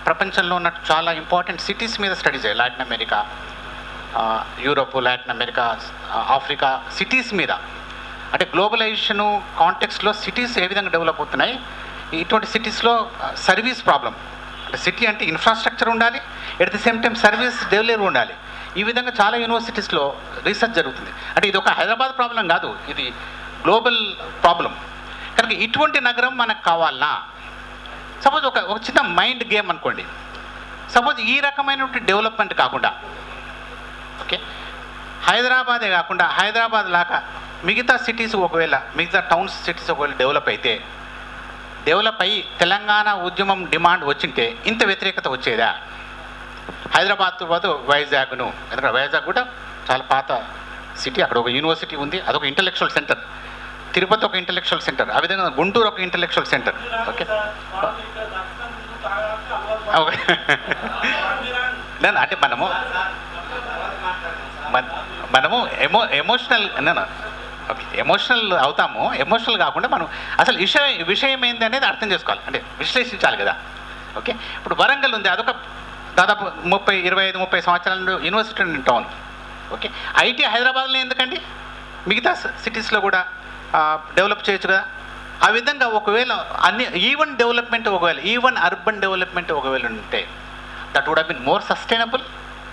ప్రపంచంలో ఉన్న చాలా ఇంపార్టెంట్ సిటీస్ మీద స్టడీ చేయాలి. Latin America, Europe, Latin America, Africa cities మీద. అంటే గ్లోబలైజేషను కాంటెక్స్లో సిటీస్ ఏ విధంగా డెవలప్ అవుతున్నాయి, ఇటువంటి సిటీస్లో సర్వీస్ ప్రాబ్లం. అంటే సిటీ అంటే ఇన్ఫ్రాస్ట్రక్చర్ ఉండాలి, at the same time service delivery ఉండాలి. ఈ విధంగా చాలా యూనివర్సిటీస్లో రీసెర్చ్ జరుగుతుంది. అంటే ఇది ఒక హైదరాబాద్ ప్రాబ్లం కాదు, ఇది గ్లోబల్ ప్రాబ్లం. కనుక ఇటువంటి నగరం మనకు కావాలన్నా, సపోజ్ ఒక చిన్న మైండ్ గేమ్ అనుకోండి. సపోజ్ ఈ రకమైనటువంటి డెవలప్మెంట్ కాకుండా, ఓకే, హైదరాబాదే కాకుండా హైదరాబాద్ లాగా మిగతా సిటీస్ ఒకవేళ, మిగతా టౌన్స్ సిటీస్ ఒకవేళ డెవలప్ అయ్యి తెలంగాణ ఉద్యమం డిమాండ్ వచ్చింటే ఇంత వ్యతిరేకత వచ్చేదా? హైదరాబాద్తో పాటు వైజాగ్ను, ఎందుకంటే వైజాగ్ కూడా చాలా పాత సిటీ, అక్కడ ఒక యూనివర్సిటీ ఉంది, అదొక ఇంటలెక్చువల్ సెంటర్. తిరుపతి ఒక ఇంటలెక్చువల్ సెంటర్, ఆ విధంగా గుంటూరు ఒక ఇంటలెక్చువల్ సెంటర్. ఓకే, అంటే మనము ఎమోషనల్ ఓకే, ఎమోషనల్ అవుతాము. ఎమోషనల్ కాకుండా మనం అసలు విషయం ఏంది అనేది అర్థం చేసుకోవాలి, అంటే విశ్లేషించాలి కదా. ఓకే, ఇప్పుడు వరంగల్ ఉంది, అదొక దాదాపు 25-30 సంవత్సరాల నుండి యూనివర్సిటీ టౌన్. ఓకే, ఐటీ హైదరాబాద్లో ఎందుకండి, మిగతా సిటీస్లో కూడా డెవలప్ చేయొచ్చు కదా. ఆ విధంగా ఒకవేళ ఈవెన్ అర్బన్ డెవలప్మెంట్ ఒకవేళ ఉంటే that would have been more sustainable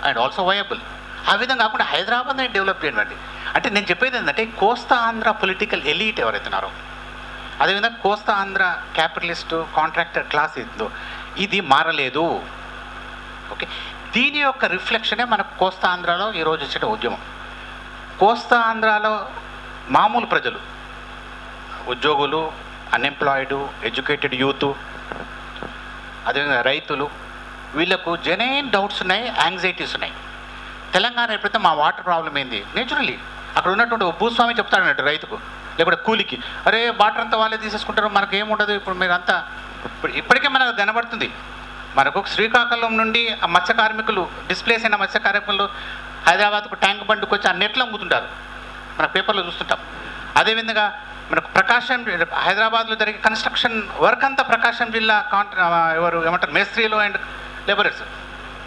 and also viable. ఆ విధంగా కాకుండా హైదరాబాద్ని డెవలప్ చేయండి. అంటే నేను చెప్పేది ఏంటంటే, కోస్తా ఆంధ్ర పొలిటికల్ ఎలీట్ ఎవరైతున్నారో, అదేవిధంగా కోస్తా ఆంధ్ర క్యాపిటలిస్టు కాంట్రాక్టర్ క్లాస్ ఏందో ఇది మారలేదు. ఓకే, దీని యొక్క రిఫ్లెక్షనే మనకు కోస్తా ఆంధ్రాలో ఈరోజు వచ్చిన ఉద్యమం. కోస్తా ఆంధ్రాలో మామూలు ప్రజలు, ఉద్యోగులు, అన్ఎంప్లాయిడ్, ఎడ్యుకేటెడ్ యూత్, అదేవిధంగా రైతులు, వీళ్ళకు జెన్యూన్ డౌట్స్ ఉన్నాయి, యాంగ్జైటీస్ ఉన్నాయి. తెలంగాణ ఎప్పుడైతే మా వాటర్ ప్రాబ్లం ఏంది, నేచురలీ అక్కడ ఉన్నటువంటి భూస్వామి చెప్తాడు అన్నట్టు రైతుకు, లేకపోతే కూలికి, అరే వాటర్ అంతా వాళ్ళే తీసేసుకుంటారు, మనకు ఏముండదు, ఇప్పుడు మీరంతా ఇప్పటికే మనకు కనబడుతుంది. మనకు శ్రీకాకుళం నుండి ఆ మత్స్య కార్మికులు, డిస్ప్లేస్ అయిన మత్స్య కార్మికులు హైదరాబాద్కు ట్యాంక్ బండ్కి వచ్చి ఆ నెట్లు అమ్ముతుంటారు, మన పేపర్లో చూస్తుంటాం. అదేవిధంగా మనకు హైదరాబాద్లో జరిగే కన్స్ట్రక్షన్ వర్క్ అంతా ప్రకాశం జిల్లా ఏమంటారు మేస్త్రీలు అండ్ లేబరర్స్.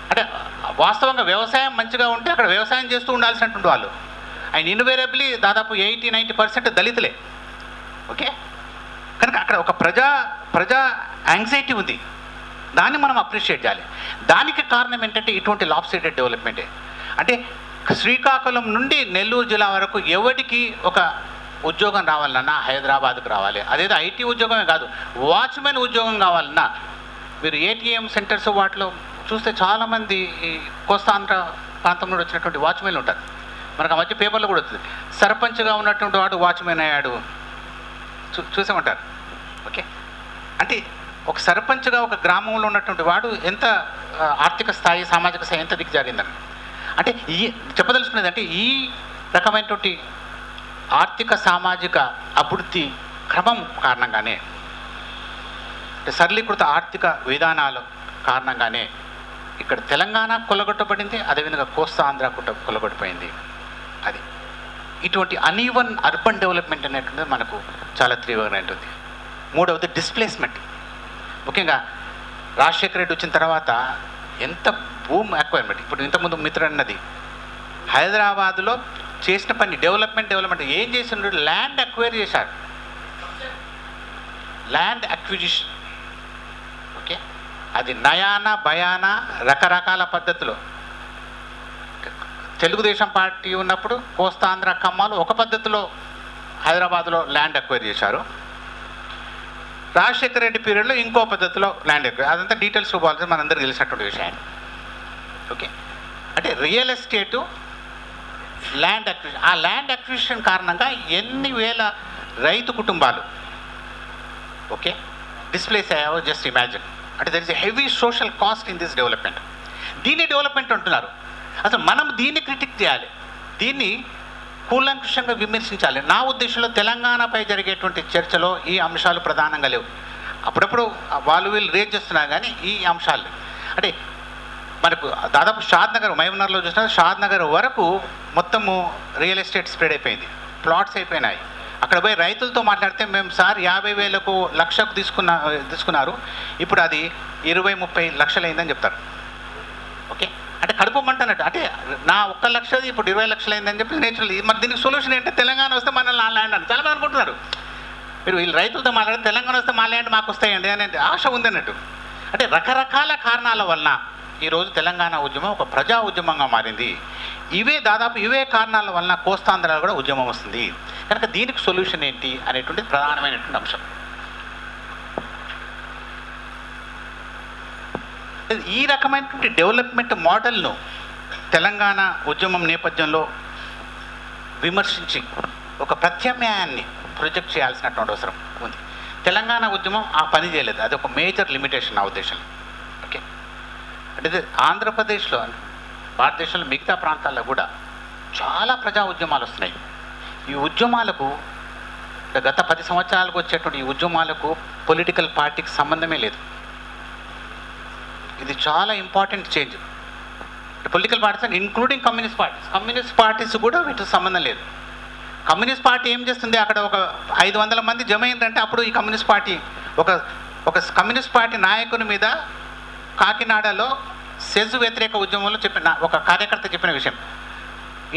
అంటే వాస్తవంగా వ్యవసాయం మంచిగా ఉంటే అక్కడ వ్యవసాయం చేస్తూ ఉండాల్సినటువంటి వాళ్ళు, అండ్ ఇన్వేరియబుల్లీ దాదాపు 80-90% దళితులే. ఓకే, కనుక అక్కడ ఒక ప్రజా యాంగ్జైటీ ఉంది, దాన్ని మనం అప్రిషియేట్ చేయాలి. దానికి కారణం ఏంటంటే ఇటువంటి లాప్సైడెడ్ డెవలప్మెంటే. అంటే శ్రీకాకుళం నుండి నెల్లూరు జిల్లా వరకు ఎవరికి ఒక ఉద్యోగం రావాలన్నా హైదరాబాద్కు రావాలి. అదేదో ఐటీ ఉద్యోగమే కాదు, వాచ్మెన్ ఉద్యోగం కావాలన్నా మీరు ఏటీఎం సెంటర్స్ వాటిలో చూస్తే చాలామంది ఈ కోస్తాంధ్ర ప్రాంతం నుండి వచ్చినటువంటి వాచ్మెన్లు ఉంటారు. మనకు ఆ మధ్య పేపర్లో కూడా వస్తుంది, సర్పంచ్గా ఉన్నటువంటి వాడు వాచ్మెన్ అయ్యాడు, చూసే ఉంటారు. ఓకే, అంటే ఒక సర్పంచ్గా ఒక గ్రామంలో ఉన్నటువంటి వాడు ఎంత ఆర్థిక స్థాయి, సామాజిక స్థాయి ఎంత దిగజారిందని. అంటే చెప్పదలుచుకునేది అంటే ఈ రకమైనటువంటి ఆర్థిక సామాజిక అభివృద్ధి క్రమం కారణంగానే, సరళీకృత ఆర్థిక విధానాల కారణంగానే ఇక్కడ తెలంగాణ కొల్లగొట్టబడింది, అదేవిధంగా కోస్తా ఆంధ్ర కొల్లగొట్టిపోయింది. అది ఇటువంటి అన్ఈవన్ అర్బన్ డెవలప్మెంట్ అనేటువంటిది మనకు చాలా తీవ్రంగా ఉంటుంది. మూడవది డిస్ప్లేస్మెంట్. ముఖ్యంగా రాజశేఖర రెడ్డి వచ్చిన తర్వాత ఎంత భూమి అక్వైర్మెంట్. ఇప్పుడు ఇంతకుముందు మిత్రుడు అన్నది హైదరాబాద్లో చేసిన పని డెవలప్మెంట్ ఏం చేసిన, ల్యాండ్ అక్వైర్ చేశారు, ల్యాండ్ అక్విజిషన్. ఓకే, అది నయానా భయానా రకరకాల పద్ధతిలో. తెలుగుదేశం పార్టీ ఉన్నప్పుడు కోస్తాంధ్ర ఖమ్మాలు ఒక పద్ధతిలో హైదరాబాద్లో ల్యాండ్ అక్వైర్ చేశారు, రాజశేఖర రెడ్డి పీరియడ్లో ఇంకో పద్ధతిలో ల్యాండ్ అక్వైర్. అదంతా డీటెయిల్స్ చూపాల్సి మనందరికీ తెలిసినటువంటి విషయాన్ని. ఓకే, అంటే రియల్ ఎస్టేటు ల్యాండ్ అక్విజిషన్, ఆ ల్యాండ్ అక్విజిషన్ కారణంగా ఎన్ని వేల రైతు కుటుంబాలు ఓకే డిస్ప్లేస్ అయ్యావో జస్ట్ ఇమాజిన్. అంటే there is a heavy social cost in this development. దీన్ని డెవలప్మెంట్ అంటున్నారు. అసలు మనం దీన్ని క్రిటిక్ చేయాలి, దీన్ని కూలంకుషంగా విమర్శించాలి. నా ఉద్దేశంలో తెలంగాణపై జరిగేటువంటి చర్చలో ఈ అంశాలు ప్రధానంగా లేవు. అప్పుడప్పుడు వాళ్ళు వీళ్ళు రేజ్ చేస్తున్నారు, కానీ ఈ అంశాలు అంటే మనకు దాదాపు షాద్ నగర్, మహబూబ్నగర్లో చూసినా షాద్ నగర్ వరకు మొత్తము రియల్ ఎస్టేట్ స్ప్రెడ్ అయిపోయింది, ప్లాట్స్ అయిపోయినాయి. అక్కడ పోయి రైతులతో మాట్లాడితే మేము సార్ 50,000కు 1,00,000కు తీసుకున్నారు, ఇప్పుడు అది 20-30 లక్షలు అయిందని చెప్తారు. ఓకే, అంటే కడుపు మంట అన్నట్టు. అంటే నా 1 లక్షది ఇప్పుడు 20 లక్షలు అయిందని చెప్పి నేచురల్. మరి దీనికి సొల్యూషన్ ఏంటంటే తెలంగాణ వస్తే మన ల్యాండ్ అని చాలామంది అనుకుంటున్నారు. మీరు వీళ్ళు రైతులతో మాట్లాడితే తెలంగాణ వస్తే మా ల్యాండ్ మాకు వస్తాయండి అనే ఆశ ఉందన్నట్టు. అంటే రకరకాల కారణాల వలన ఈరోజు తెలంగాణ ఉద్యమం ఒక ప్రజా ఉద్యమంగా మారింది. దాదాపు ఇవే కారణాల వలన కోస్తాంధ్రాలో కూడా ఉద్యమం వస్తుంది. కనుక దీనికి సొల్యూషన్ ఏంటి అనేటువంటిది ప్రధానమైనటువంటి అంశం. ఈ రకమైనటువంటి డెవలప్మెంట్ మోడల్ను తెలంగాణ ఉద్యమం నేపథ్యంలో విమర్శించి ఒక ప్రత్యామ్నాయాన్ని ప్రొజెక్ట్ చేయాల్సినటువంటి అవసరం ఉంది. తెలంగాణ ఉద్యమం ఆ పని చేయలేదు. అది ఒక మేజర్ లిమిటేషన్ నా ఉద్దేశంలో. ఓకే, అంటే ఆంధ్రప్రదేశ్లో, భారతదేశంలో మిగతా ప్రాంతాల్లో కూడా చాలా ప్రజా ఉద్యమాలు వస్తున్నాయి. ఈ ఉద్యమాలకు గత 10 సంవత్సరాలకు వచ్చేటువంటి ఈ ఉద్యమాలకు పొలిటికల్ పార్టీకి సంబంధమే లేదు. ఇది చాలా important change. Political parties including communist parties కూడా వీటికి సంబంధం లేదు. కమ్యూనిస్ట్ పార్టీ ఏం చేస్తుంది, అక్కడ ఒక 500 మంది జమ అయిందంటే అప్పుడు ఈ కమ్యూనిస్ట్ పార్టీ ఒక కమ్యూనిస్ట్ పార్టీ నాయకుని మీద కాకినాడలో సెజ్ వ్యతిరేక ఉద్యమంలో చెప్పిన ఒక కార్యకర్త చెప్పిన విషయం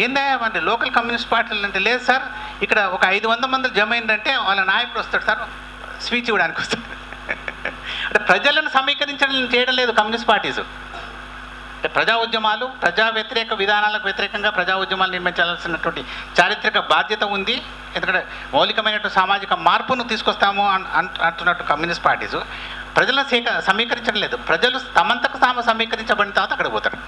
ఏందయ్యా అంటే లోకల్ కమ్యూనిస్ట్ పార్టీలు అంటే, లేదు సార్ ఇక్కడ ఒక 500 మంది జమ అయిందంటే వాళ్ళ నాయకుడు వస్తాడు సార్, స్పీచ్ ఇవ్వడానికి వస్తాడు. అంటే ప్రజలను సమీకరించడం చేయడం లేదు కమ్యూనిస్ట్ పార్టీస్. అంటే ప్రజా ఉద్యమాలు, ప్రజా వ్యతిరేక విధానాలకు వ్యతిరేకంగా ప్రజా ఉద్యమాలు నిర్మించాల్సినటువంటి చారిత్రక బాధ్యత ఉంది. ఎందుకంటే మౌలికమైనటువంటి సామాజిక మార్పును తీసుకొస్తాము అంటున్నట్టు కమ్యూనిస్ట్ పార్టీస్ ప్రజలను సమీకరించడం లేదు. ప్రజలు తమంతకు తాము సమీకరించబడిన తర్వాత అక్కడ పోతారు.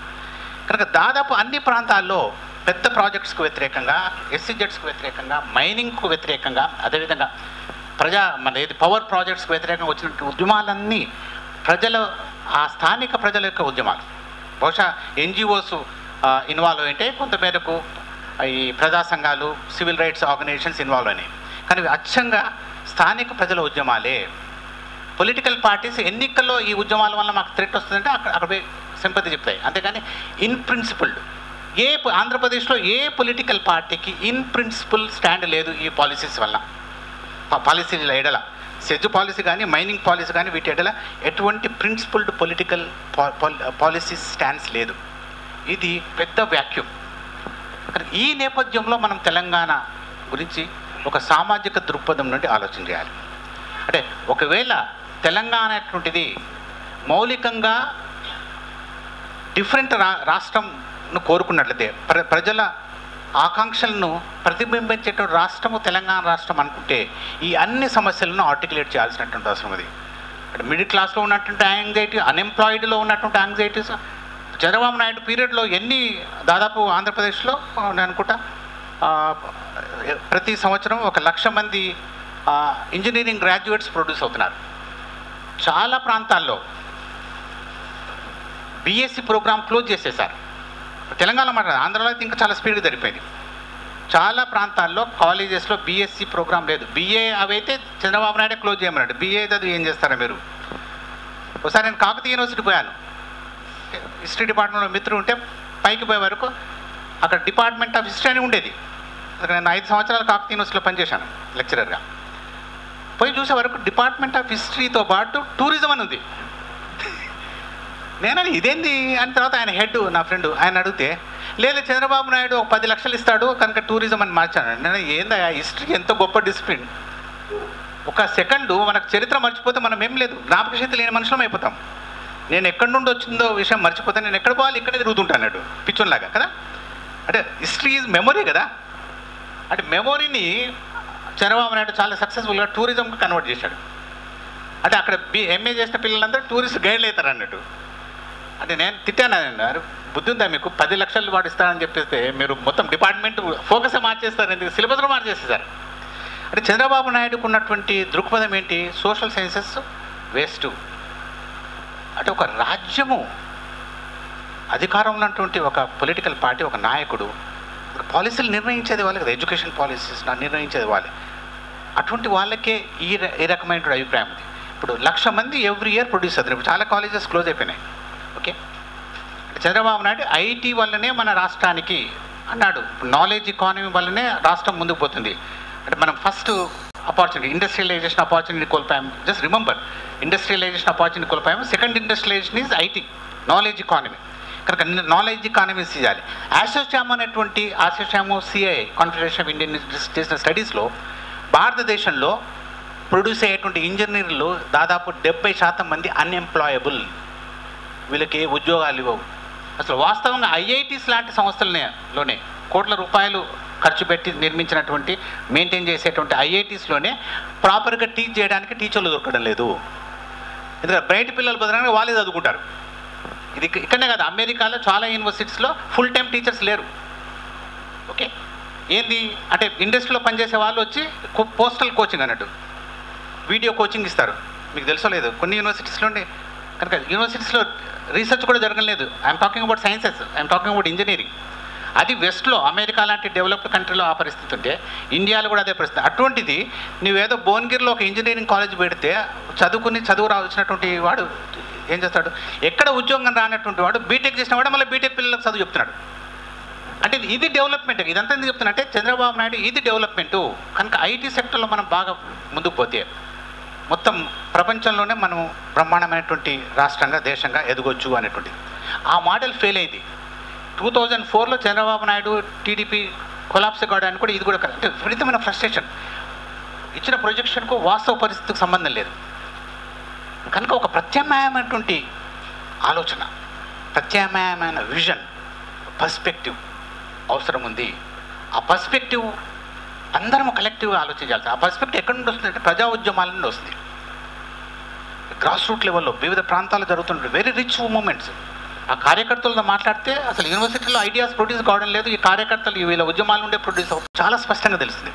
కనుక దాదాపు అన్ని ప్రాంతాల్లో పెద్ద ప్రాజెక్ట్స్కు వ్యతిరేకంగా, ఎస్సీజెడ్స్కు వ్యతిరేకంగా, మైనింగ్కు వ్యతిరేకంగా, అదేవిధంగా పవర్ ప్రాజెక్ట్స్కు వ్యతిరేకంగా వచ్చినటువంటి ఉద్యమాలన్నీ ఆ స్థానిక ప్రజల యొక్క ఉద్యమాలు. బహుశా ఎన్జిఓస్ ఇన్వాల్వ్ అయితే కొంతమేరకు ఈ ప్రజా సంఘాలు, సివిల్ రైట్స్ ఆర్గనైజేషన్స్ ఇన్వాల్వ్ అయినాయి. కానీ అచ్చంగా స్థానిక ప్రజల ఉద్యమాలే. పొలిటికల్ పార్టీస్ ఎన్నికల్లో ఈ ఉద్యమాల వల్ల మాకు థ్రెట్ వస్తుందంటే అక్కడ సింపతి చెప్తాయి. అంతేగాని ఇన్ ప్రిన్సిపల్డ్ ఆంధ్రప్రదేశ్లో ఏ పొలిటికల్ పార్టీకి ఇన్ ప్రిన్సిపల్ స్టాండ్ లేదు ఈ పాలసీస్ వల్ల. పాలసీల ఎడల సెజ్ పాలసీ కానీ, మైనింగ్ పాలసీ కానీ, వీటి ఎడల ఎటువంటి ప్రిన్సిపల్డ్ పొలిటికల్ పాలసీ స్టాండ్స్ లేదు. ఇది పెద్ద వ్యాక్యూమ్. ఈ నేపథ్యంలో మనం తెలంగాణ గురించి ఒక సామాజిక దృక్పథం నుండి ఆలోచన చేయాలి. అంటే ఒకవేళ తెలంగాణ అటువంటిది మౌలికంగా డిఫరెంట్ రాష్ట్రంను కోరుకున్నట్లయితే, ప్రజల ఆకాంక్షలను ప్రతిబింబించేటువంటి రాష్ట్రము తెలంగాణ రాష్ట్రం అనుకుంటే ఈ అన్ని సమస్యలను ఆర్టికులేట్ చేయాల్సినటువంటి అవసరం ఉంది. అంటే మిడిల్ క్లాస్లో ఉన్నటువంటి యాంగ్జైటీ, అన్ఎంప్లాయిడ్లో ఉన్నటువంటి యాంగ్జైటీస్ చంద్రబాబు నాయుడు పీరియడ్లో దాదాపు ఆంధ్రప్రదేశ్లో నేను అనుకుంటా ప్రతి సంవత్సరం 1,00,000 మంది ఇంజనీరింగ్ గ్రాడ్యుయేట్స్ ప్రొడ్యూస్ అవుతున్నారు. చాలా ప్రాంతాల్లో బీఎస్సీ ప్రోగ్రామ్ క్లోజ్ చేసేసారు. తెలంగాణ మాట, ఆంధ్రాలో అయితే ఇంకా చాలా స్పీడ్గా జరిపోయింది. చాలా ప్రాంతాల్లో కాలేజెస్లో బీఎస్సీ ప్రోగ్రామ్ లేదు. బీఏ అవైతే చంద్రబాబు నాయుడే క్లోజ్ చేయమన్నాడు. బీఏ చదివి ఏం చేస్తారా మీరు? ఒకసారి నేను కాకతీయ యూనివర్సిటీ పోయాను. హిస్టరీ డిపార్ట్మెంట్లో మిత్రుడు ఉంటే పైకి పోయే వరకు అక్కడ డిపార్ట్మెంట్ ఆఫ్ హిస్టరీ అని ఉండేది. నేను 5 సంవత్సరాలు కాకతీయ యూనివర్సిటీలో పనిచేశాను లెక్చరర్గా. పోయి చూసే వరకు డిపార్ట్మెంట్ ఆఫ్ హిస్టరీతో పాటు టూరిజం అని ఉంది. నేనని ఇదేంది అని తర్వాత ఆయన హెడ్, నా ఫ్రెండ్, ఆయన అడిగితే లేదు చంద్రబాబు నాయుడు ఒక 10 లక్షలు ఇస్తాడు కనుక టూరిజం అని మార్చాను. నేను ఏందా హిస్టరీ ఎంత గొప్ప డిసిప్లిన్. ఒక సెకండు మనకు చరిత్ర మర్చిపోతే మనం ఏం లేదు, జ్ఞాపకశక్తి లేని మనుషులం అయిపోతాం. నేను ఎక్కడి నుండి వచ్చిందో విషయం మర్చిపోతే నేను ఎక్కడ పోవాలి ఇక్కడే తిరుగుతుంటాడు పిచ్చోన్లాగా కదా. అంటే హిస్టరీ ఈజ్ మెమొరీ కదా. అంటే మెమొరీని చంద్రబాబు నాయుడు చాలా సక్సెస్ఫుల్గా టూరిజంకి కన్వర్ట్ చేశాడు. అంటే అక్కడ ఎంఏ చేసిన పిల్లలందరూ టూరిస్ట్ గైడ్లు అవుతారు అన్నట్టు. అంటే నేను తిట్టాను అన్నారు, బుద్ధి ఉందా మీకు? 10 లక్షలు వాడు ఇస్తారని చెప్పేస్తే మీరు మొత్తం డిపార్ట్మెంట్ ఫోకస్ మార్చేస్తారు, ఎందుకు సిలబస్లో మార్చేసేసారు. అంటే చంద్రబాబు నాయుడుకు ఉన్నటువంటి దృక్పథం ఏంటి? Social sciences waste. అంటే ఒక రాజ్యము అధికారంలో ఉన్నటువంటి ఒక పొలిటికల్ పార్టీ, ఒక నాయకుడు పాలసీలు నిర్ణయించేది వాళ్ళే కదా, ఎడ్యుకేషన్ పాలసీస్ నిర్ణయించేది వాళ్ళే. అటువంటి వాళ్ళకే ఈ రకమైన అభిప్రాయం ఉంది. ఇప్పుడు 1,00,000 మంది ఎవ్రీ ఇయర్ ప్రొడ్యూస్ అవుతారు. ఇప్పుడు చాలా కాలేజెస్ క్లోజ్ అయిపోయినాయి. ఓకే, చంద్రబాబు నాయుడు ఐటీ వల్లనే మన రాష్ట్రానికి అన్నాడు, నాలెడ్జ్ ఎకానమీ వల్లనే రాష్ట్రం ముందుకు పోతుంది. అంటే మనం ఫస్ట్ ఆపర్చునిటీ, ఇండస్ట్రియలైజేషన్ ఆపర్చునిటీ కోల్పోయాము. జస్ట్ రిమెంబర్, ఇండస్ట్రియలైజేషన్ ఆపర్చునిటీ కోల్పోయాము. Second industrialisation is IT, knowledge economy. కనుక నాలెడ్జ్ ఎకానమీ చేయాలి. ఆసోచామ్ అనేటువంటి ASSOCHAM CII confederation of Indian చేసిన స్టడీస్లో భారతదేశంలో ప్రొడ్యూస్ అయ్యేటువంటి ఇంజనీర్లు దాదాపు 70% మంది అన్ఎంప్లాయబుల్, వీళ్ళకి ఉద్యోగాలు ఇవ్వవు. అసలు వాస్తవంగా ఐఐటీస్ లాంటి సంస్థలలోనే కోట్ల రూపాయలు ఖర్చు పెట్టి నిర్మించినటువంటి మెయింటైన్ చేసేటువంటి ఐఐటీస్లోనే ప్రాపర్గా టీచ్ చేయడానికి టీచర్లు దొరకడం లేదు. ఎందుకంటే బయట పిల్లలు బదలడానికి వాళ్ళే చదువుకుంటారు. ఇది ఇక్కడనే కాదు, అమెరికాలో చాలా యూనివర్సిటీస్లో ఫుల్ టైం టీచర్స్ లేరు. ఓకే, ఏంది అంటే ఇండస్ట్రీలో పనిచేసే వాళ్ళు వచ్చి పోస్టల్ కోచింగ్ అన్నట్టు వీడియో కోచింగ్ ఇస్తారు. మీకు తెలుసో లేదు, కొన్ని యూనివర్సిటీస్లోనే. కనుక యూనివర్సిటీస్లో రీసెర్చ్ కూడా జరగలేదు. I'm talking about sciences, I'm talking about engineering. అది వెస్ట్లో, అమెరికా లాంటి డెవలప్డ్ కంట్రీలో ఆ పరిస్థితి ఉంటే ఇండియాలో కూడా అదే పరిస్థితి. అటువంటిది నువ్వేదో భువనగిరిలో ఒక ఇంజనీరింగ్ కాలేజ్ పెడితే చదువు రావాల్సినటువంటి వాడు ఏం చేస్తాడు? ఎక్కడ ఉద్యోగం రానటువంటి వాడు బీటెక్ చేసిన వాడు మళ్ళీ బీటెక్ పిల్లలకు చదువు చెప్తున్నాడు. అంటే ఇది డెవలప్మెంట్. ఇదంతా ఎందుకు చెప్తున్నా అంటే చంద్రబాబు నాయుడు ఇది డెవలప్మెంటు. కనుక ఐటీ సెక్టర్లో మనం బాగా ముందుకు పోతే మొత్తం ప్రపంచంలోనే మనం బ్రహ్మాండమైనటువంటి రాష్ట్రంగా, దేశంగా ఎదగొచ్చు అనేటువంటిది. ఆ మోడల్ ఫెయిల్ అయింది. 2004లో చంద్రబాబు నాయుడు టీడీపీ కొలాప్స్ కావడానికి కూడా ఇది కూడా అంటే విపరీతమైన ఫ్రస్ట్రేషన్. ఇచ్చిన ప్రొజెక్షన్కు వాస్తవ పరిస్థితికి సంబంధం లేదు. కనుక ఒక ప్రత్యామ్నాయమైనటువంటి ఆలోచన, ప్రత్యామ్నాయమైన విజన్, పర్స్పెక్టివ్ అవసరం ఉంది. ఆ పర్స్పెక్టివ్ అందరం కలెక్టివ్గా ఆలోచించాలి. ఆ పర్స్పెక్టివ్ ఎక్కడి నుండి వస్తుంది అంటే ప్రజా ఉద్యమాల నుండి వస్తుంది. గ్రాస్ రూట్ లెవెల్లో వివిధ ప్రాంతాల్లో జరుగుతుంటే వెరీ రిచ్ మూమెంట్స్. ఆ కార్యకర్తలతో మాట్లాడితే అసలు యూనివర్సిటీలో ఐడియాస్ ప్రొడ్యూస్ కావడం లేదు, ఈ కార్యకర్తలు వీళ్ళ ఉద్యమాల నుండే ప్రొడ్యూస్ అవుతుంది, చాలా స్పష్టంగా తెలుస్తుంది.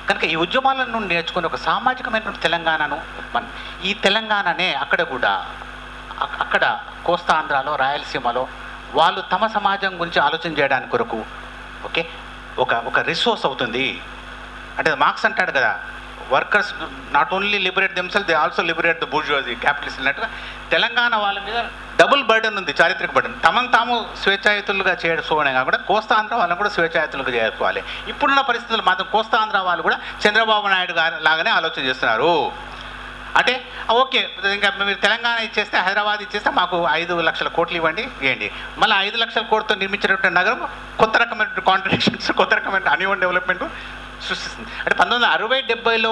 కనుక ఈ ఉద్యమాల నుండి నేర్చుకుని ఒక సామాజికమైనటువంటి తెలంగాణను ఈ తెలంగాణనే అక్కడ కోస్తాంధ్రాలో, రాయలసీమలో వాళ్ళు తమ సమాజం గురించి ఆలోచన చేయడానికి కొరకు ఓకే ఒక రిసోర్స్ అవుతుంది. అంటే మార్క్స్ అంటాడు కదా, workers not only liberate themselves, they also liberate the bourgeoisie capitalist అన్నట్టుగా తెలంగాణ వాళ్ళ మీద డబుల్ బర్డన్ ఉంది, చారిత్రక బర్డన్. తాము స్వేచ్ఛాయుతులుగా చేసుకోవడం కాకుండా కోస్తాంధ్ర వాళ్ళని కూడా స్వేచ్ఛాయుతులుగా చేసుకోవాలి. ఇప్పుడున్న పరిస్థితులు మాత్రం కోస్తాంధ్ర వాళ్ళు కూడా చంద్రబాబు నాయుడు గారు లాగానే ఆలోచన చేస్తున్నారు. అంటే ఓకే, ఇంకా మీరు తెలంగాణ ఇచ్చేస్తే, హైదరాబాద్ ఇచ్చేస్తే మాకు 5 లక్షల కోట్లు ఇవ్వండి. మళ్ళీ 5 లక్షల కోట్లతో నిర్మించినటువంటి నగరం కొత్త రకమైన కాంట్రడిక్షన్స్, కొత్త రకమైన అన్ఈవెన్ డెవలప్మెంట్ సృష్టిస్తుంది. అంటే 1960-70లో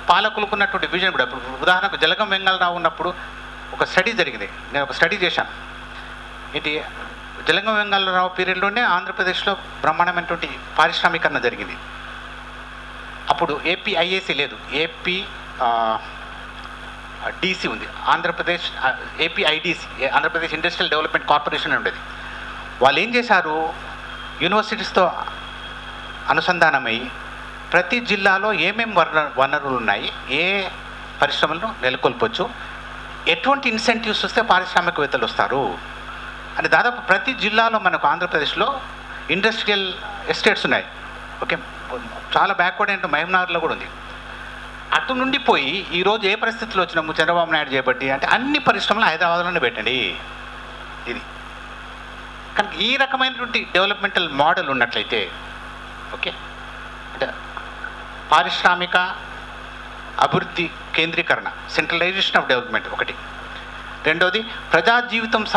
పాలకులుకున్నటువంటి విజన్ కూడా, ఇప్పుడు ఉదాహరణకు జలగం వెంగళరావు ఉన్నప్పుడు ఒక స్టడీ జరిగింది. నేను ఒక స్టడీ చేశాను. ఇది జలగం వెంగళరావు పీరియడ్లోనే ఆంధ్రప్రదేశ్లో బ్రహ్మాండమైనటువంటి పారిశ్రామీకరణ జరిగింది. అప్పుడు ఏపీఐఏసీ లేదు, ఏపీ డీసీ ఉంది. Andhra Pradesh APIDC, Andhra Pradesh industrial development corporation ఉండేది. వాళ్ళు ఏం చేశారు, యూనివర్సిటీస్తో అనుసంధానమై ప్రతి జిల్లాలో ఏమేమి వనరులు ఉన్నాయి, ఏ పరిశ్రమలను నెలకొల్పొచ్చు, ఎటువంటి ఇన్సెంటివ్స్ వస్తే పారిశ్రామికవేత్తలు వస్తారు అని దాదాపు ప్రతి జిల్లాలో మనకు ఆంధ్రప్రదేశ్లో ఇండస్ట్రియల్ ఎస్టేట్స్ ఉన్నాయి. ఓకే, చాలా బ్యాక్వర్డ్ అయిన మహబూబ్నగర్లో కూడా ఉంది. అటు నుండి పోయి ఈరోజు ఏ పరిస్థితుల్లో వచ్చినాము చంద్రబాబు నాయుడు చేయబట్టి అంటే అన్ని పరిశ్రమలు హైదరాబాద్లోనే పెట్టండి. ఇది కనుక ఈ రకమైనటువంటి డెవలప్మెంటల్ మోడల్ ఉన్నట్లయితే ఓకే, అంటే పారిశ్రామిక అభివృద్ధి కేంద్రీకరణ, సెంట్రలైజేషన్ ఆఫ్ డెవలప్మెంట్ ఒకటి. రెండవది ప్రజా జీవితంతో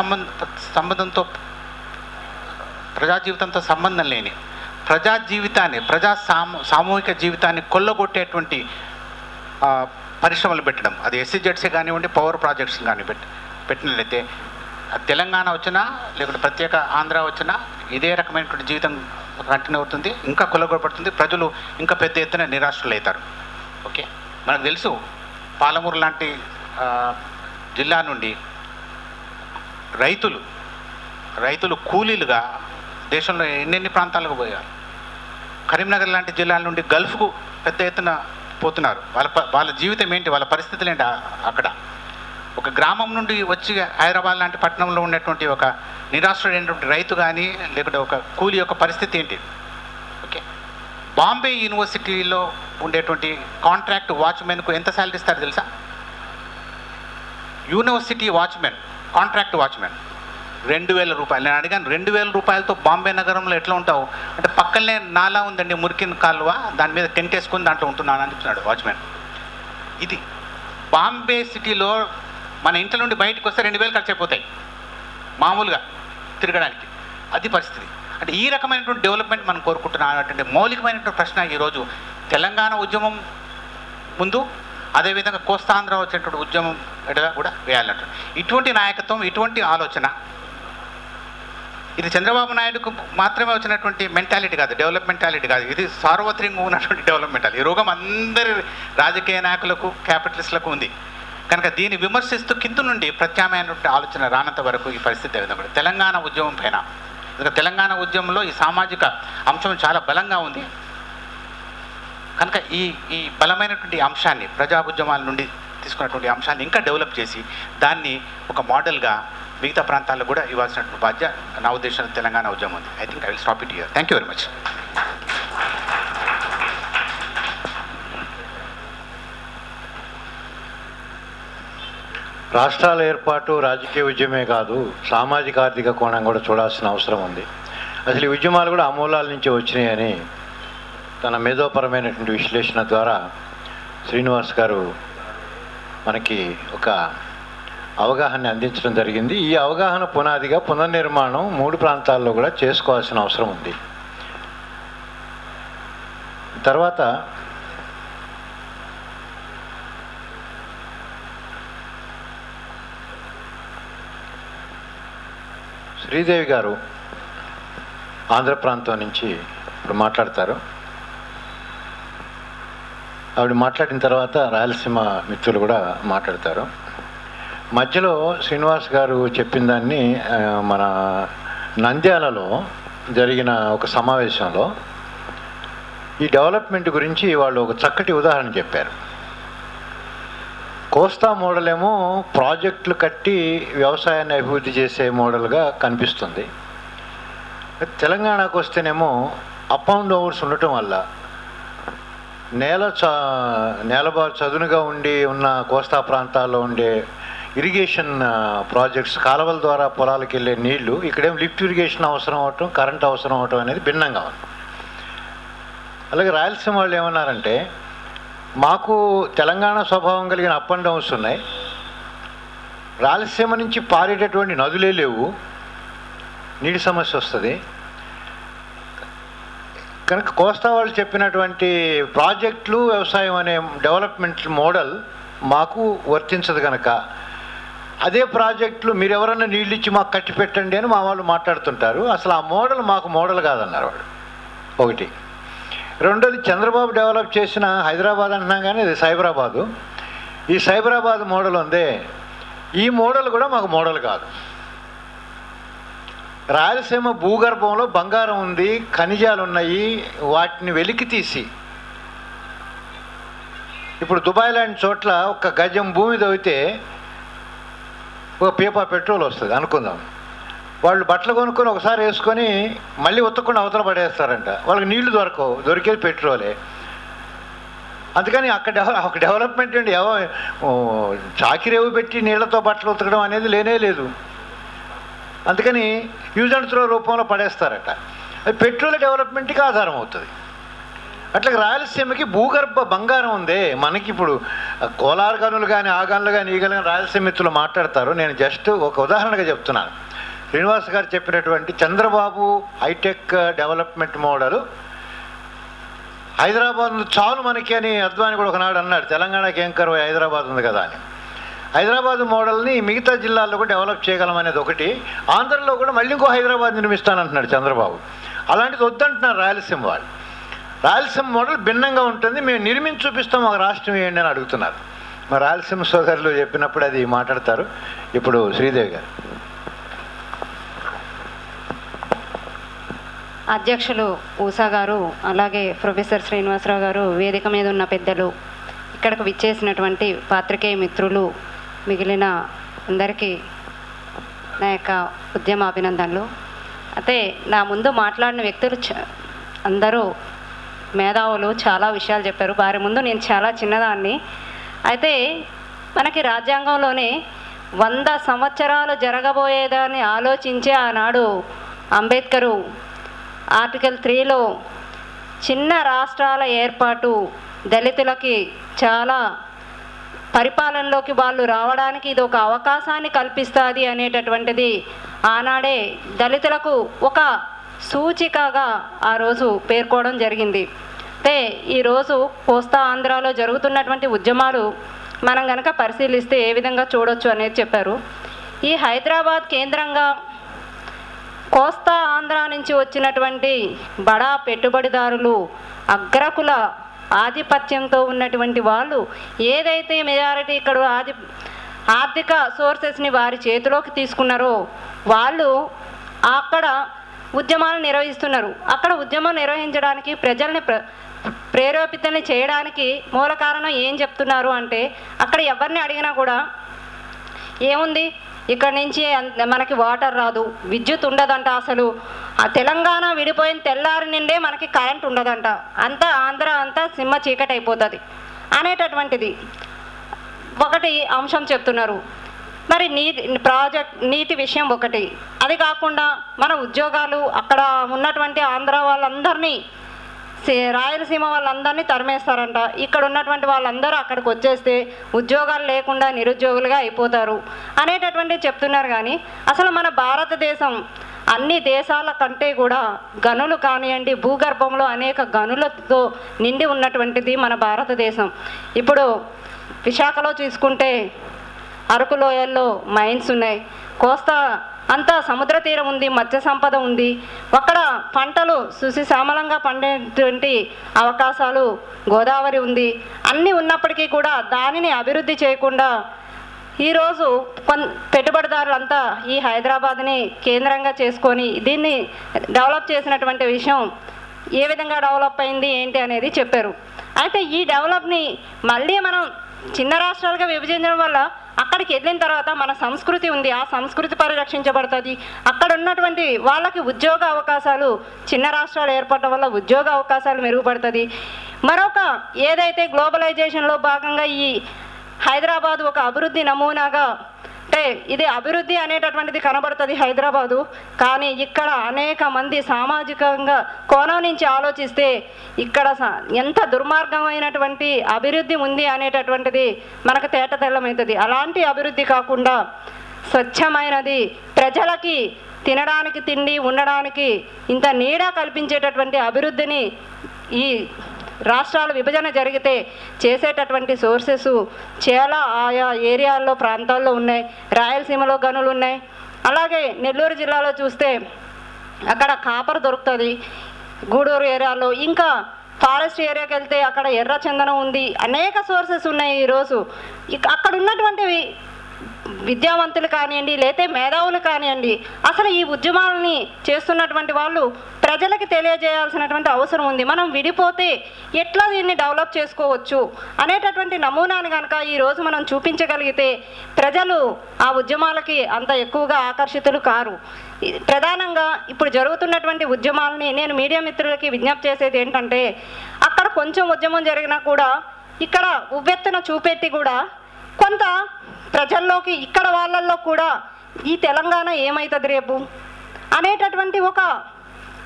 సంబంధం లేని ప్రజా జీవితాన్ని, సామూహిక జీవితాన్ని కొల్లగొట్టేటువంటి పరిశ్రమలు పెట్టడం. అది ఎస్సీజెడ్సీ కానివ్వండి, పవర్ ప్రాజెక్ట్స్ కానీ పెట్టినట్లయితే తెలంగాణ వచ్చినా లేకుంటే ప్రత్యేక ఆంధ్ర వచ్చినా ఇదే రకమైనటువంటి జీవితం కంటిన్యూ అవుతుంది, ఇంకా కొల్లగొట్టబడుతుంది, ప్రజలు ఇంకా పెద్ద ఎత్తున నిరాశ్రులు అవుతారు. ఓకే, మనకు తెలుసు పాలమూరు లాంటి జిల్లా నుండి రైతులు కూలీలుగా దేశంలో ఎన్నెన్ని ప్రాంతాలకు పోయారు. కరీంనగర్ లాంటి జిల్లాల నుండి గల్ఫ్కు పెద్ద ఎత్తున పోతున్నారు. వాళ్ళ జీవితం ఏంటి, వాళ్ళ పరిస్థితులు ఏంటి అక్కడ. ఒక గ్రామం నుండి వచ్చి హైదరాబాద్ లాంటి పట్టణంలో ఉన్నటువంటి ఒక నిరాశ్రయుడైనటువంటి రైతు కానీ లేకుంటే ఒక కూలీ యొక్క పరిస్థితి ఏంటి. ఓకే, బాంబే యూనివర్సిటీలో ఉండేటువంటి కాంట్రాక్ట్ వాచ్మెన్కు ఎంత శాలరీ ఇస్తారు తెలుసా? యూనివర్సిటీ వాచ్మెన్, కాంట్రాక్ట్ వాచ్మెన్ 2000 రూపాయలు. నేను అడిగాను 2000 రూపాయలతో బాంబే నగరంలో ఎట్లా ఉంటావు అంటే, పక్కనే నాలా ఉందండి మురికిన కాలువ, దాని మీద టెంట్ వేసుకొని దాంట్లో ఉంటున్నాను అని చెప్తున్నాడు వాచ్మెన్. ఇది బాంబే సిటీలో మన ఇంట్లో నుండి బయటకు వస్తే 2000 ఖర్చు అయిపోతాయి మామూలుగా తిరగడానికి. అది పరిస్థితి. అంటే ఈ రకమైనటువంటి డెవలప్మెంట్ మనం కోరుకుంటున్నాం. అంటే మౌలికమైనటువంటి ప్రశ్న ఈరోజు తెలంగాణ ఉద్యమం ముందు, అదేవిధంగా కోస్తాంధ్ర వచ్చేటువంటి ఉద్యమం ఎడగా కూడా వేయాలంట. ఇటువంటి నాయకత్వం, ఇటువంటి ఆలోచన ఇది చంద్రబాబు నాయుడుకు మాత్రమే వచ్చినటువంటి మెంటాలిటీ కాదు, డెవలప్ మెంటాలిటీ కాదు, ఇది సార్వత్రికంగా ఉన్నటువంటి డెవలప్మెంట్. ఈ రోగం అందరి రాజకీయ నాయకులకు, క్యాపిటలిస్టులకు ఉంది కనుక దీన్ని విమర్శిస్తూ కింద నుండి ప్రత్యామ్నాయమైనటువంటి ఆలోచన రానంత వరకు ఈ పరిస్థితి విధంగా తెలంగాణ ఉద్యమం పైన, తెలంగాణ ఉద్యమంలో ఈ సామాజిక అంశం చాలా బలంగా ఉంది కనుక ఈ బలమైనటువంటి అంశాన్ని, ప్రజా ఉద్యమాల నుండి తీసుకున్నటువంటి అంశాన్ని ఇంకా డెవలప్ చేసి దాన్ని ఒక మోడల్గా మిగతా ప్రాంతాల్లో కూడా ఇవ్వాల్సినటువంటి బాధ్యత నా ఉద్దేశంలో తెలంగాణ ఉద్యమం ఉంది. I think I will stop it here. Thank you very much. రాష్ట్రాల ఏర్పాటు రాజకీయ ఉద్యమే కాదు, సామాజిక ఆర్థిక కోణం కూడా చూడాల్సిన అవసరం ఉంది. అసలు ఈ ఉద్యమాలు కూడా అమూలాల నుంచి వచ్చినాయని తన మేధోపరమైనటువంటి విశ్లేషణ ద్వారా శ్రీనివాస్ గారు మనకి ఒక అవగాహన అందించడం జరిగింది. ఈ అవగాహన పునాదిగా పునర్నిర్మాణం 3 ప్రాంతాల్లో కూడా చేసుకోవాల్సిన అవసరం ఉంది. తర్వాత శ్రీదేవి గారు ఆంధ్ర ప్రాంతం నుంచి ఇప్పుడు మాట్లాడతారు. ఆవిడ మాట్లాడిన తర్వాత రాయలసీమ మిత్రులు కూడా మాట్లాడతారు. మధ్యలో శ్రీనివాస్ గారు చెప్పిన దాన్ని మన నంద్యాలలో జరిగిన ఒక సమావేశంలో ఈ డెవలప్మెంట్ గురించి వాళ్ళు ఒక చక్కటి ఉదాహరణ చెప్పారు. కోస్తా మోడల్ ఏమో ప్రాజెక్టులు కట్టి వ్యవసాయాన్ని అభివృద్ధి చేసే మోడల్గా కనిపిస్తుంది. తెలంగాణకు వస్తేనేమో అప్ అండ్ డౌన్స్ ఉండటం వల్ల నేలబారు చదునుగా ఉండి ఉన్న కోస్తా ప్రాంతాల్లో ఉండే ఇరిగేషన్ ప్రాజెక్ట్స్, కాలువల ద్వారా పొలాలకు వెళ్ళే నీళ్లు ఇక్కడేం లిఫ్ట్ ఇరిగేషన్ అవసరం అవటం, కరెంట్ అవసరం అవటం అనేది భిన్నంగా ఉంది. అలాగే రాయలసీమ వాళ్ళు ఏమన్నారంటే, మాకు తెలంగాణ స్వభావం కలిగిన అప్ అండ్ డౌన్స్ ఉన్నాయి, రాయలసీమ నుంచి పారేటటువంటి నదులే లేవు, నీటి సమస్య వస్తుంది కనుక కోస్తా వాళ్ళు చెప్పినటువంటి ప్రాజెక్టులు, వ్యవసాయం అనే డెవలప్మెంట్ మోడల్ మాకు వర్తించదు కనుక అదే ప్రాజెక్టులు మీరు ఎవరన్నా నీళ్ళు ఇచ్చి మాకు కట్టి పెట్టండి అని మా వాళ్ళు మాట్లాడుతుంటారు. అసలు ఆ మోడల్ మాకు మోడల్ కాదన్నారు వాళ్ళు. ఒకటి. రెండోది, చంద్రబాబు డెవలప్ చేసిన హైదరాబాద్ అంటున్నాం కానీ ఇది సైబరాబాదు. ఈ సైబరాబాద్ మోడల్ ఉందే, ఈ మోడల్ కూడా మాకు మోడల్ కాదు. రాయలసీమ భూగర్భంలో బంగారం ఉంది, ఖనిజాలు ఉన్నాయి, వాటిని వెలికి తీసి ఇప్పుడు దుబాయ్ లాంటి చోట్ల ఒక గజం భూమి తవ్వితే ఒక పీపా పెట్రోల్ వస్తుంది అనుకుందాం. వాళ్ళు బట్టలు కొనుక్కొని ఒకసారి వేసుకొని మళ్ళీ ఉత్తకుండా అవతల పడేస్తారంట. వాళ్ళకి నీళ్లు దొరకవు, దొరికేది పెట్రోలే. అందుకని ఒక డెవలప్మెంట్ అండి, చాకిరేవు పెట్టి నీళ్లతో బట్టలు ఉతకడం అనేది లేనే లేదు. అందుకని యూజ్ అండ్ త్రో రూపంలో పడేస్తారట. అది పెట్రోల్ డెవలప్మెంట్కి ఆధారం అవుతుంది. అట్లాగే రాయలసీమకి భూగర్భ బంగారం ఉందే. మనకి ఇప్పుడు కోలార్ గనులు కానీ, ఆ గనులు కానీ, ఈ గనులు కానీ రాయలసీమ మిత్రులు మాట్లాడతారు. నేను జస్ట్ ఒక ఉదాహరణగా చెప్తున్నాను. శ్రీనివాస్ గారు చెప్పినటువంటి Chandrababu hitech development model Hyderabad చాలు మనకి అని అద్వాని కూడా ఒకనాడు అన్నాడు, తెలంగాణకి ఏం కరువు, హైదరాబాద్ ఉంది కదా అని. హైదరాబాద్ మోడల్ని మిగతా జిల్లాల్లో కూడా డెవలప్ చేయగలం అనేది ఒకటి. ఆంధ్రలో కూడా మళ్ళీ ఇంకో హైదరాబాద్ నిర్మిస్తానంటున్నాడు చంద్రబాబు. అలాంటిది వద్దంటున్నారు రాయలసీమ వాళ్ళు. రాయలసీమ మోడల్ భిన్నంగా ఉంటుంది, మేము నిర్మించి చూపిస్తాం, ఒక రాష్ట్రం ఏంటి అని అడుగుతున్నారు. మరి రాయలసీమ సోదరులు చెప్పినప్పుడు అది మాట్లాడతారు. ఇప్పుడు శ్రీదేవి గారు. అధ్యక్షులు ఊషా గారు, అలాగే ప్రొఫెసర్ శ్రీనివాసరావు గారు, వేదిక మీద ఉన్న పెద్దలు, ఇక్కడకు విచ్చేసినటువంటి పాత్రికేయ మిత్రులు, మిగిలిన అందరికీ నా యొక్క ఉద్యమ అభినందనలు. అయితే నా ముందు మాట్లాడిన వ్యక్తులు అందరూ మేధావులు, చాలా విషయాలు చెప్పారు. వారి ముందు నేను చాలా చిన్నదాన్ని. అయితే మనకి రాజ్యాంగంలోనే 100 సంవత్సరాలు జరగబోయేదాన్ని ఆలోచించే ఆనాడు అంబేద్కరు ఆర్టికల్ 3లో చిన్న రాష్ట్రాల ఏర్పాటు దళితులకి చాలా పరిపాలనలోకి వాళ్ళు రావడానికి ఇది ఒక అవకాశాన్ని కల్పిస్తుంది అనేటటువంటిది ఆనాడే దళితులకు ఒక సూచికగా ఆ రోజు పేర్కోవడం జరిగింది. అయితే ఈరోజు కోస్తా ఆంధ్రాలో జరుగుతున్నటువంటి ఉద్యమాలు మనం కనుక పరిశీలిస్తే ఏ విధంగా చూడొచ్చు అనేది చెప్పారు. ఈ హైదరాబాద్ కేంద్రంగా కోస్తా ఆంధ్ర నుంచి వచ్చినటువంటి బడా పెట్టుబడిదారులు, అగ్రకుల ఆధిపత్యంతో ఉన్నటువంటి వాళ్ళు ఏదైతే మెజారిటీ ఇక్కడ ఆర్థిక సోర్సెస్ని వారి చేతిలోకి తీసుకున్నారో వాళ్ళు అక్కడ ఉద్యమాలు నిర్వహిస్తున్నారు. అక్కడ ఉద్యమం నిర్వహించడానికి ప్రజల్ని ప్రేరేపితల్ని చేయడానికి మూల కారణం ఏం చెప్తున్నారు అంటే, అక్కడ ఎవరిని అడిగినా కూడా ఏముంది, ఇక్కడ నుంచి మనకి వాటర్ రాదు, విద్యుత్ ఉండదంట, అసలు ఆ తెలంగాణ విడిపోయిన తెల్లారి నిండే మనకి కరెంట్ ఉండదంట, అంతా ఆంధ్ర అంతా సింహ చీకటి అయిపోతుంది అనేటటువంటిది ఒకటి అంశం చెప్తున్నారు. మరి నీటి విషయం ఒకటి. అది కాకుండా మన ఉద్యోగాలు అక్కడ ఉన్నటువంటి ఆంధ్ర వాళ్ళందరినీ, రాయలసీమ వాళ్ళందరినీ తరిమేస్తారంట. ఇక్కడ ఉన్నటువంటి వాళ్ళందరూ అక్కడికి వచ్చేస్తే ఉద్యోగాలు లేకుండా నిరుద్యోగులుగా అయిపోతారు అనేటటువంటివి చెప్తున్నారు. కానీ అసలు మన భారతదేశం అన్ని దేశాల కంటే కూడా గనులు కానివ్వండి, భూగర్భంలో అనేక గనులతో నిండి ఉన్నటువంటిది మన భారతదేశం. ఇప్పుడు విశాఖలో చూసుకుంటే అరకు లోయల్లో మైన్స్ ఉన్నాయి, కోస్తా అంతా సముద్ర తీరం ఉంది, మత్స్య సంపద ఉంది, అక్కడ పంటలు సుశిశ్యామలంగా పండేటువంటి అవకాశాలు గోదావరి ఉంది. అన్నీ ఉన్నప్పటికీ కూడా దానిని అభివృద్ధి చేయకుండా ఈరోజు పెట్టుబడిదారులంతా ఈ హైదరాబాద్ని కేంద్రంగా చేసుకొని దీన్ని డెవలప్ చేసినటువంటి విషయం ఏ విధంగా డెవలప్ అయింది ఏంటి అనేది చెప్పారు. అయితే ఈ డెవలప్ని మళ్ళీ మనం చిన్న రాష్ట్రాలుగా విభజించడం వల్ల అక్కడికి వెళ్ళిన తర్వాత మన సంస్కృతి ఉంది, ఆ సంస్కృతి పరిరక్షించబడుతుంది. అక్కడ ఉన్నటువంటి వాళ్ళకి ఉద్యోగ అవకాశాలు, చిన్న రాష్ట్రాలు ఏర్పడటం వల్ల ఉద్యోగ అవకాశాలు మెరుగుపడుతుంది. మరొక ఏదైతే గ్లోబలైజేషన్లో భాగంగా ఈ హైదరాబాదు ఒక అభివృద్ధి నమూనాగా, అంటే ఇది అభివృద్ధి అనేటటువంటిది కనబడుతుంది హైదరాబాదు, కానీ ఇక్కడ అనేక మంది సామాజికంగా కోణం నుంచి ఆలోచిస్తే ఇక్కడ ఎంత దుర్మార్గమైనటువంటి అభివృద్ధి ఉంది అనేటటువంటిది మనకు తేటతెల్లమవుతుంది. అలాంటి అభివృద్ధి కాకుండా స్వచ్ఛమైనది, ప్రజలకి తినడానికి తిండి, ఉండడానికి ఇంత నీడ కల్పించేటటువంటి అభివృద్ధిని ఈ రాష్ట్రాల విభజన జరిగితే చేసేటటువంటి సోర్సెస్ చాలా ఆయా ఏరియాల్లో ప్రాంతాల్లో ఉన్నాయి. రాయలసీమలో గనులు ఉన్నాయి. అలాగే నెల్లూరు జిల్లాలో చూస్తే అక్కడ కాపర్ దొరుకుతుంది, గూడూరు ఏరియాలో, ఇంకా ఫారెస్ట్ ఏరియాకి వెళ్తే అక్కడ ఎర్రచందనం ఉంది, అనేక సోర్సెస్ ఉన్నాయి. ఈరోజు అక్కడ ఉన్నటువంటి విద్యావంతులు కానివ్వండి, లేతే మేధావులు కానివ్వండి, అసలు ఈ ఉద్యమాలని చేస్తున్నటువంటి వాళ్ళు ప్రజలకి తెలియజేయాల్సినటువంటి అవసరం ఉంది. మనం విడిపోతే ఎట్లా దీన్ని డెవలప్ చేసుకోవచ్చు అనేటటువంటి నమూనాను కనుక ఈరోజు మనం చూపించగలిగితే ప్రజలు ఆ ఉద్యమాలకి అంత ఎక్కువగా ఆకర్షితులు కారు. ప్రధానంగా ఇప్పుడు జరుగుతున్నటువంటి ఉద్యమాలని నేను మీడియా మిత్రులకి విజ్ఞప్తి చేసేది ఏంటంటే, అక్కడ కొంచెం ఉద్యమం జరిగినా కూడా ఇక్కడ ఉవ్వెత్తున చూపెట్టి కూడా కొంత ప్రజల్లోకి, ఇక్కడ వాళ్ళల్లో కూడా ఈ తెలంగాణ ఏమవుతుంది రేపు అనేటటువంటి ఒక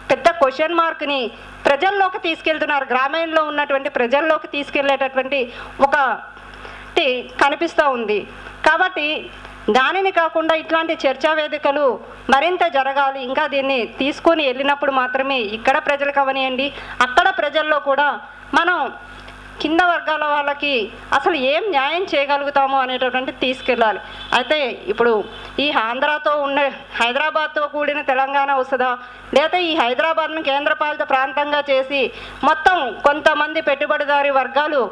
పెద్ద క్వశ్చన్ మార్క్ని ప్రజల్లోకి తీసుకెళ్తున్నారు. గ్రామీణంలో ఉన్నటువంటి ప్రజల్లోకి తీసుకెళ్లేటటువంటి ఒక కనిపిస్తూ ఉంది. కాబట్టి దానిని కాకుండా ఇట్లాంటి చర్చా వేదికలు మరింత జరగాలి. ఇంకా దీన్ని తీసుకొని వెళ్ళినప్పుడు మాత్రమే ఇక్కడ ప్రజలకు అవనియండి, అక్కడ ప్రజల్లో కూడా మనం కింద వర్గాల వాళ్ళకి అసలు ఏం న్యాయం చేయగలుగుతాము అనేటటువంటి తీసుకెళ్ళాలి. అయితే ఇప్పుడు ఈ ఆంధ్రాతో ఉన్న హైదరాబాద్తో కూడిన తెలంగాణ వస్తుందా, లేకపోతే ఈ హైదరాబాద్ను కేంద్రపాలిత ప్రాంతంగా చేసి మొత్తం కొంతమంది పెట్టుబడిదారీ వర్గాలు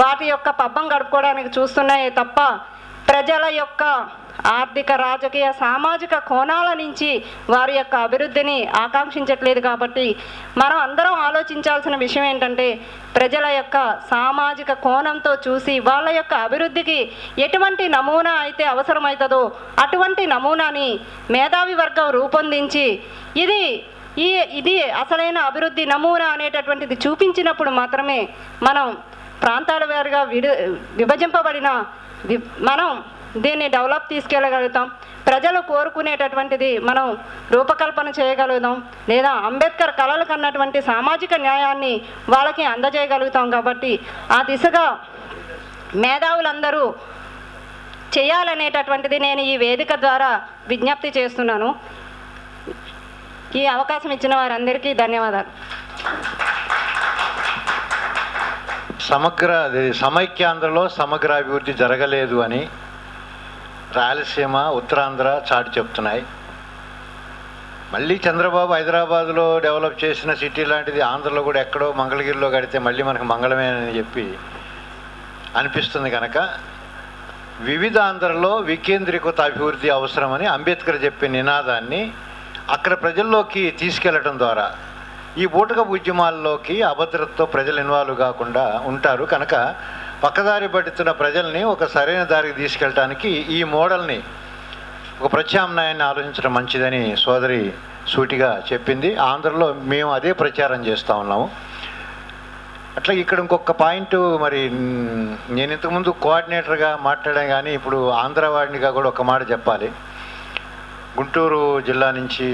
వాటి యొక్క పబ్బం గడుపుకోవడానికి చూస్తున్నాయే తప్ప ప్రజల యొక్క ఆర్థిక, రాజకీయ, సామాజిక కోణాల నుంచి వారి యొక్క అభివృద్ధిని ఆకాంక్షించట్లేదు. కాబట్టి మనం అందరం ఆలోచించాల్సిన విషయం ఏంటంటే, ప్రజల యొక్క సామాజిక కోణంతో చూసి వాళ్ళ యొక్క అభివృద్ధికి ఎటువంటి నమూనా అయితే అవసరమవుతుందో అటువంటి నమూనాని మేధావి వర్గం రూపొందించి ఇది అసలైన అభివృద్ధి నమూనా అనేటటువంటిది చూపించినప్పుడు మాత్రమే మనం ప్రాంతాల వారీగా విభజింపబడిన మనం దీన్ని డెవలప్ తీసుకెళ్ళగలుగుతాం. ప్రజలు కోరుకునేటటువంటిది మనం రూపకల్పన చేయగలుగుతాం, లేదా అంబేద్కర్ కలలు కన్నటువంటి సామాజిక న్యాయాన్ని వాళ్ళకి అందజేయగలుగుతాం. కాబట్టి ఆ దిశగా మేధావులందరూ చేయాలనేటటువంటిది నేను ఈ వేదిక ద్వారా విజ్ఞప్తి చేస్తున్నాను. ఈ అవకాశం ఇచ్చిన వారందరికీ ధన్యవాదాలు. సమైక్యాంధ్రలో సమగ్ర అభివృద్ధి జరగలేదు అని రాయలసీమ, ఉత్తరాంధ్ర చాటి చెప్తున్నాయి. మళ్ళీ చంద్రబాబు హైదరాబాద్లో డెవలప్ చేసిన సిటీ లాంటిది ఆంధ్రలో కూడా ఎక్కడో మంగళగిరిలో కడితే మళ్ళీ మనకు మంగళమే అని చెప్పి అనిపిస్తుంది. కనుక వివిధ ఆంధ్రలో వికేంద్రీకృత అభివృద్ధి అవసరమని అంబేద్కర్ చెప్పే నినాదాన్ని అక్కడ ప్రజల్లోకి తీసుకెళ్లడం ద్వారా ఈ బూటకపు ఉద్యమాల్లోకి అభద్రతతో ప్రజలు ఇన్వాల్వ్ కాకుండా ఉంటారు. కనుక పక్కదారి పడుతున్న ప్రజల్ని ఒక సరైన దారికి తీసుకెళ్ళటానికి ఈ మోడల్ని, ఒక ప్రత్యామ్నాయాన్ని ఆలోచించడం మంచిదని సోదరి సూటిగా చెప్పింది. ఆంధ్రలో మేము అదే ప్రచారం చేస్తూ ఉన్నాము. అట్లా ఇక్కడ ఇంకొక పాయింట్, మరి నేను ఇంతకుముందు కోఆర్డినేటర్గా మాట్లాడాను, కానీ ఇప్పుడు ఆంధ్ర వాడినిగా కూడా ఒక మాట చెప్పాలి. గుంటూరు జిల్లా నుంచి